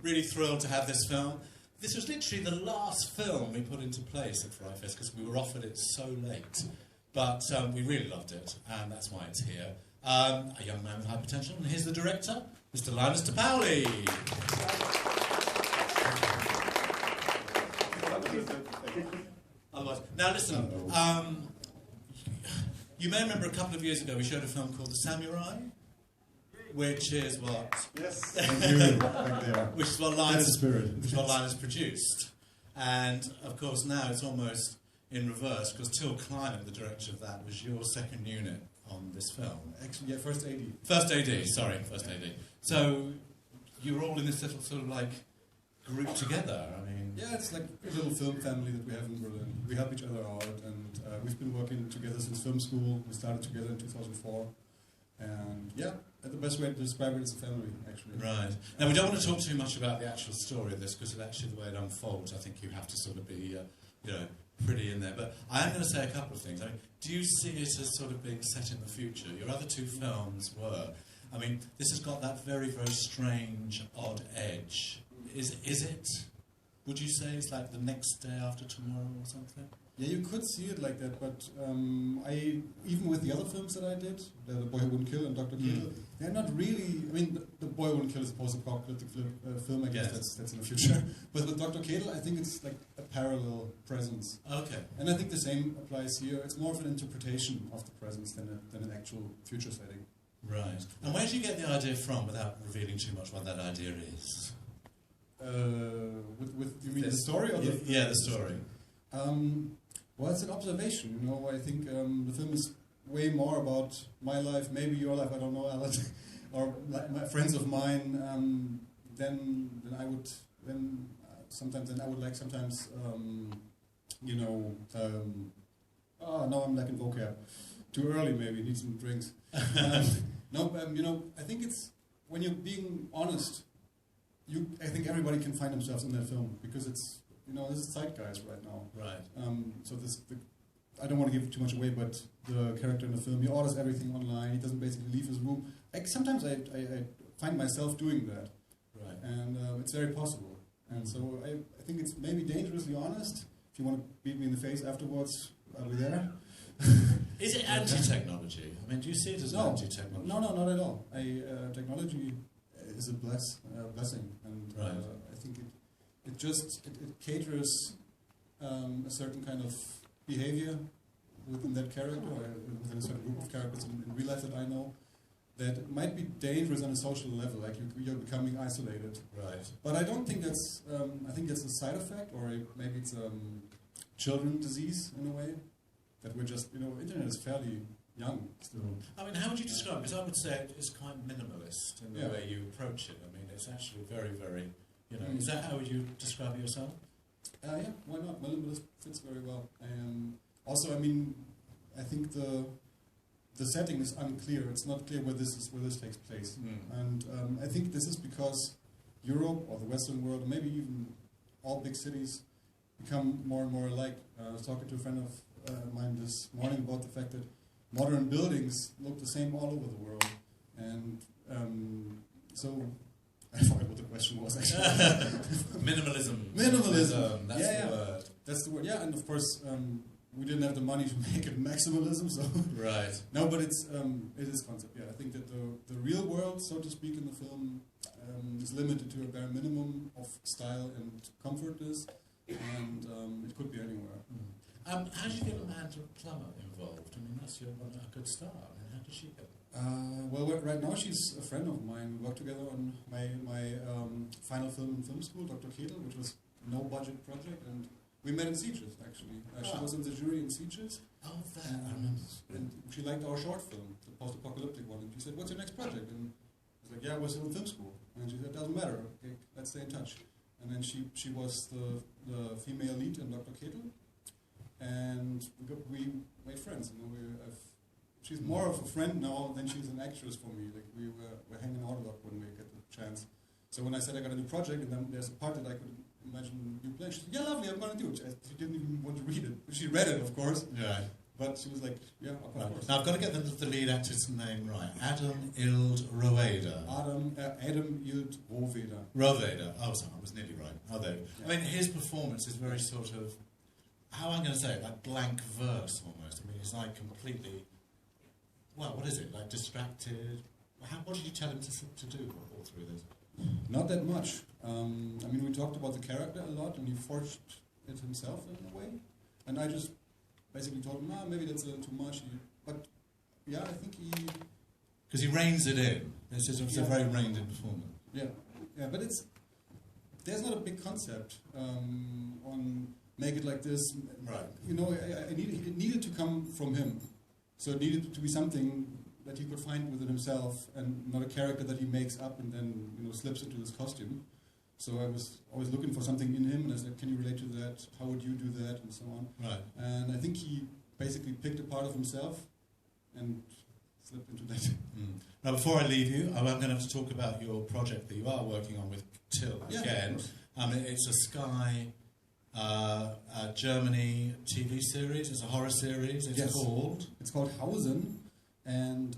really thrilled to have this film. This was literally the last film we put into place at FrightFest because we were offered it so late. But we really loved it, and that's why it's here. A young man with hypertension, and here's the director, Mr. Linus de Paoli. Otherwise, now listen, you may remember a couple of years ago we showed a film called The Samurai, which is what? Yes, thank you. Which is what Linus produced. And of course now it's almost in reverse because Till Climate, the director of that, was your second unit on this film. Actually, yeah, first AD. First AD, sorry, first AD. So you're all in this little sort of like group together. I mean, yeah, it's like a little film family that we have in Berlin. We help each other out, and we've been working together since film school. We started together in 2004, and yeah, the best way to describe it is a family, actually. Right. Now we don't want to talk too much about the actual story of this because actually the way it unfolds, I think you have to sort of be, you know, pretty in there. But I am going to say a couple of things. I mean, do you see it as sort of being set in the future? Your other two films were. I mean, this has got that very, very strange, odd edge. Is it? Would you say it's like the next day after tomorrow or something? Yeah, you could see it like that, but even with the other films that I did, The Boy Who Wouldn't Kill and Dr. Kill, they're not really. I mean, The Boy Who Wouldn't Kill is a post-apocalyptic film. I guess that's in the future. But with Dr. Kill, I think it's like a parallel presence. Okay. And I think the same applies here. It's more of an interpretation of the presence than an actual future setting. Right. And where did you get the idea from, without revealing too much what that idea is? You mean the story or the yeah, the story. Well, it's an observation. You know, I think the film is way more about my life, maybe your life. I don't know, Alan, or like my friends of mine. Then I would sometimes you know. Now I'm like in vocab. Too early, maybe need some drinks. You know, I think it's when you're being honest. I think everybody can find themselves in that film because it's, you know, this is zeitgeist right now. Right. So I don't want to give too much away, but the character in the film, he orders everything online. He doesn't basically leave his room. Sometimes I find myself doing that. Right. And it's very possible. And so I think it's maybe dangerously honest. If you want to beat me in the face afterwards, I'll be there. Is it anti-technology? I mean, do you see it as anti-technology? No, not at all. Technology is a blessing, and right. I think it caters a certain kind of behavior within that character, or within a certain group of characters in real life that I know, that might be dangerous on a social level, like you're becoming isolated. Right. But I don't think that's. I think that's a side effect, or maybe it's children's disease in a way. That we're just, you know, internet is fairly young still. I mean, how would you describe it? Because I would say it's quite minimalist in the way you approach it. I mean, it's actually very, very, you know, is that how would you describe it yourself? Yeah, why not? Minimalist fits very well. Also, I mean, I think the setting is unclear. It's not clear where this takes place. And I think this is because Europe or the Western world, or maybe even all big cities, become more and more alike. I was talking to a friend of mine this morning about the fact that modern buildings look the same all over the world, and so I forgot what the question was actually. Minimalism. That's the word. That's the word. Yeah, and of course we didn't have the money to make it maximalism, so right. No, but it is concept. Yeah, I think that the real world, so to speak, in the film is limited to a bare minimum of style and comfortness, and it could be anywhere. How did you get Amanda Plummer involved? I mean, that's a good start. I mean, how did she get? Well, right now she's a friend of mine. We worked together on my final film in film school, Dr. Kiel, which was a no-budget project, and we met in Sieges, actually. She was in the jury in Sieges. Oh, that I remember. And she liked our short film, the post-apocalyptic one, and she said, "What's your next project?" And I was like, "Yeah, we're still in film school." And she said, "Doesn't matter. Okay, let's stay in touch." And then she was the female lead in Dr. Kiel. And we made friends. You know, she's more of a friend now than she's an actress for me. Like we're hanging out a lot when we get the chance. So when I said I got a new project, and then there's a part that I could imagine you playing, she said, "Yeah, lovely, I'm going to do it." She didn't even want to read it. She read it, of course. Yeah. But she was like, yeah, of course. Now I've got to get the lead actor's name right. Adam Ild Rohweder. Adam Ild Rohweder. Rohweder. Oh, sorry, I was nearly right. Oh, there. Yeah. I mean, his performance is very sort of, how am I going to say it? Like blank verse almost. I mean, he's like completely. Well, what is it? Like distracted. What did you tell him to do all through this? Not that much. I mean, we talked about the character a lot, and he forged it himself in a way. And I just basically told him, maybe that's a little too much. But yeah, I think he... Because he reins it in. It's a very reined-in performance. Yeah, but there's not a big concept on make it like this. Right. You know, it needed to come from him. So it needed to be something that he could find within himself, and not a character that he makes up and then slips into this costume. So I was always looking for something in him, and I said, can you relate to that? How would you do that? And so on. Right. And I think he basically picked a part of himself and slipped into that. Now, before I leave you, I'm going to have to talk about your project that you are working on with Till again. It's a Sky Germany TV series. It's a horror series. It's called Hausen, and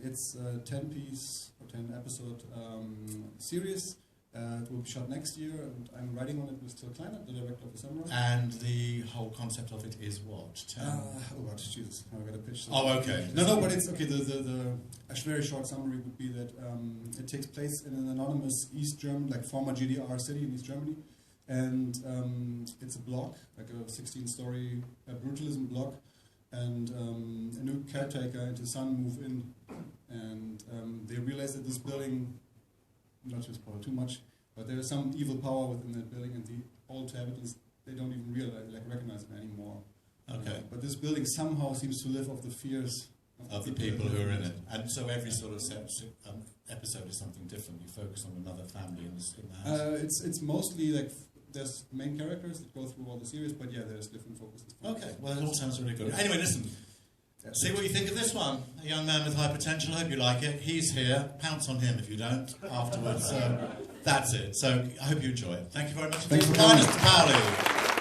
it's a 10-piece or 10-episode series. It will be shot next year, and I'm writing on it with Till Klara, the director of the summer. And the whole concept of it is what? Jesus, I've got to pitch. Okay. No, but it's okay. A very short summary would be that it takes place in an anonymous East German, like former GDR city in East Germany, and it's a block, like a 16-story brutalism block, and a new caretaker and his son move in, and they realize that this building. Not to spoil too much, but there is some evil power within that building, and the old inhabitants, they don't even recognize it anymore. Okay. But this building somehow seems to live off the fears of the people who are in it. And so every sort of episode is something different. You focus on another family in the house. It's mostly like there's main characters that go through all the series, but yeah, there's different focuses. Okay, well, it all sounds really good. Anyway, listen. See what you think of this one. A young man with high potential. I hope you like it. He's here. Pounce on him if you don't afterwards. That's it. So I hope you enjoy it. Thank you very much. Thanks for coming. Linus de Paoli.